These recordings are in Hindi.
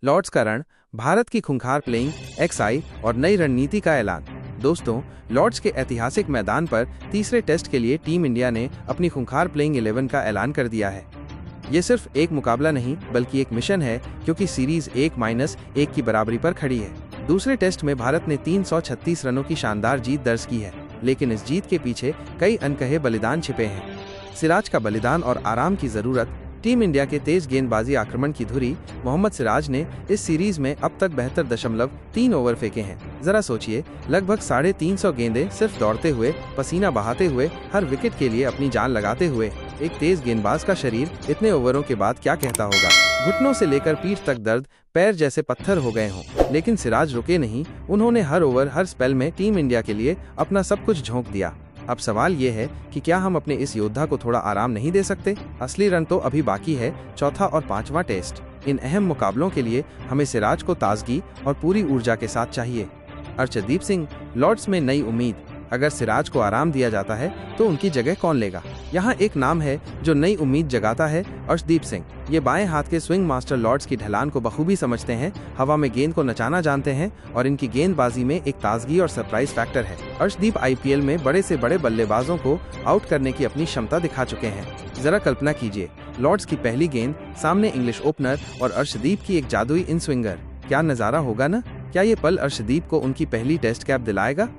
लॉर्ड्स का रण, भारत की खूंखार प्लेइंग एक्सआई और नई रणनीति का ऐलान। दोस्तों, लॉर्ड्स के ऐतिहासिक मैदान पर तीसरे टेस्ट के लिए टीम इंडिया ने अपनी खूंखार प्लेइंग 11 का ऐलान कर दिया है। ये सिर्फ एक मुकाबला नहीं बल्कि एक मिशन है, क्योंकि सीरीज 1-1 की बराबरी पर खड़ी है। दूसरे टेस्ट में भारत ने 336 रनों की शानदार जीत दर्ज की है, लेकिन इस जीत के पीछे कई अनकहे बलिदान छिपे हैं। सिराज का बलिदान और आराम की जरूरत। टीम इंडिया के तेज गेंदबाजी आक्रमण की धुरी मोहम्मद सिराज ने इस सीरीज में अब तक 72.3 ओवर फेंके हैं। जरा सोचिए, लगभग 350 गेंदें सिर्फ दौड़ते हुए, पसीना बहाते हुए, हर विकेट के लिए अपनी जान लगाते हुए। एक तेज गेंदबाज का शरीर इतने ओवरों के बाद क्या कहता होगा। घुटनों से लेकर पीठ तक दर्द, पैर जैसे पत्थर हो गए हों, लेकिन सिराज रुके नहीं। उन्होंने हर ओवर, हर स्पेल में टीम इंडिया के लिए अपना सब कुछ झोंक दिया। अब सवाल ये है कि क्या हम अपने इस योद्धा को थोड़ा आराम नहीं दे सकते? असली रन तो अभी बाकी है, चौथा और पांचवा टेस्ट। इन अहम मुकाबलों के लिए हमें सिराज को ताजगी और पूरी ऊर्जा के साथ चाहिए। अर्शदीप सिंह, लॉर्ड्स में नई उम्मीद। अगर सिराज को आराम दिया जाता है तो उनकी जगह कौन लेगा? यहाँ एक नाम है जो नई उम्मीद जगाता है, अर्शदीप सिंह। ये बाएं हाथ के स्विंग मास्टर लॉर्ड्स की ढलान को बखूबी समझते हैं, हवा में गेंद को नचाना जानते हैं और इनकी गेंदबाजी में एक ताजगी और सरप्राइज फैक्टर है। अर्शदीप आईपीएल में बड़े से बड़े बल्लेबाजों को आउट करने की अपनी क्षमता दिखा चुके हैं। जरा कल्पना कीजिए, लॉर्ड्स की पहली गेंद, सामने इंग्लिश ओपनर और अर्शदीप की एक जादुई इन स्विंगर। क्या नजारा होगा ना? क्या ये पल अर्शदीप को उनकी पहली टेस्ट कैप दिलाएगा?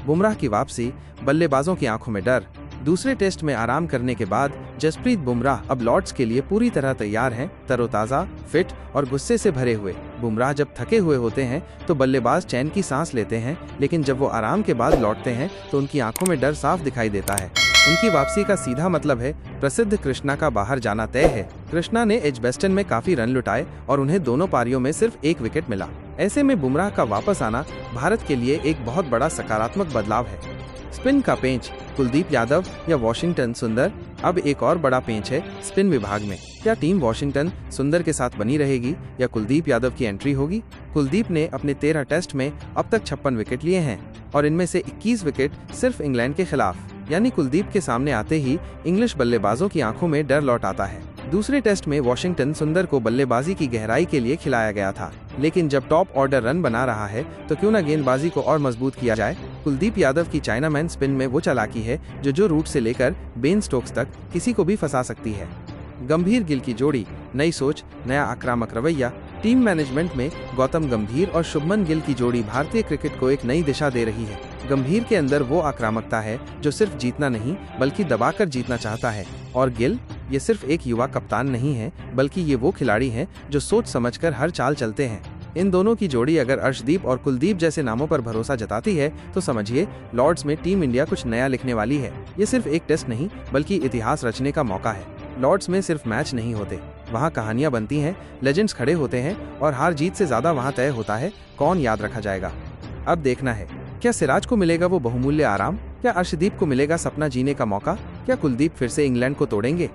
बुमराह की वापसी, बल्लेबाजों की आंखों में डर। दूसरे टेस्ट में आराम करने के बाद जसप्रीत बुमराह अब लॉर्ड्स के लिए पूरी तरह तैयार हैं, तरोताजा, फिट और गुस्से से भरे हुए। बुमराह जब थके हुए होते हैं तो बल्लेबाज चैन की सांस लेते हैं, लेकिन जब वो आराम के बाद लौटते हैं तो उनकी आंखों में डर साफ दिखाई देता है। उनकी वापसी का सीधा मतलब है प्रसिद्ध कृष्णा का बाहर जाना तय है। कृष्णा ने एजबेस्टन में काफी रन लुटाए और उन्हें दोनों पारियों में सिर्फ एक विकेट मिला। ऐसे में बुमराह का वापस आना भारत के लिए एक बहुत बड़ा सकारात्मक बदलाव है। स्पिन का पेंच, कुलदीप यादव या वॉशिंगटन सुंदर? अब एक और बड़ा पेंच है स्पिन विभाग में। क्या टीम वॉशिंगटन सुंदर के साथ बनी रहेगी या कुलदीप यादव की एंट्री होगी? कुलदीप ने अपने 13 टेस्ट में अब तक 56 विकेट लिए हैं और इनमें से 21 विकेट सिर्फ इंग्लैंड के खिलाफ। यानी कुलदीप के सामने आते ही इंग्लिश बल्लेबाजों की आंखों में डर लौट आता है। दूसरे टेस्ट में वॉशिंगटन सुंदर को बल्लेबाजी की गहराई के लिए खिलाया गया था, लेकिन जब टॉप ऑर्डर रन बना रहा है तो क्यों न गेंदबाजी को और मजबूत किया जाए। कुलदीप यादव की चाइनामैन स्पिन में वो चालाकी है जो रूट से लेकर बेन स्टोक्स तक किसी को भी फंसा सकती है। गंभीर गिल की जोड़ी, नई सोच, नया आक्रामक रवैया। टीम मैनेजमेंट में गौतम गंभीर और शुभमन गिल की जोड़ी भारतीय क्रिकेट को एक नई दिशा दे रही है। गंभीर के अंदर वो आक्रामकता है जो सिर्फ जीतना नहीं बल्कि दबाकर जीतना चाहता है, और गिल ये सिर्फ एक युवा कप्तान नहीं है बल्कि ये वो खिलाड़ी हैं जो सोच समझकर हर चाल चलते हैं। इन दोनों की जोड़ी अगर अर्शदीप और कुलदीप जैसे नामों पर भरोसा जताती है तो समझिए लॉर्ड्स में टीम इंडिया कुछ नया लिखने वाली है। ये सिर्फ एक टेस्ट नहीं बल्कि इतिहास रचने का मौका है। लॉर्ड्स में सिर्फ मैच नहीं होते, वहाँ कहानियां बनती हैं, लेजेंड्स खड़े होते हैं और हार जीत से ज्यादा वहाँ तय होता है कौन याद रखा जाएगा। अब देखना है, क्या सिराज को मिलेगा वो बहुमूल्य आराम? क्या अर्शदीप को मिलेगा सपना जीने का मौका? क्या कुलदीप फिर से इंग्लैंड को तोड़ेंगे?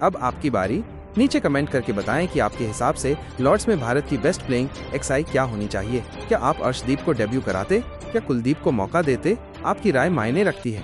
अब आपकी बारी। नीचे कमेंट करके बताएं कि आपके हिसाब से लॉर्ड्स में भारत की बेस्ट प्लेइंग एक्सआई क्या होनी चाहिए। क्या आप अर्शदीप को डेब्यू कराते? क्या कुलदीप को मौका देते? आपकी राय मायने रखती है।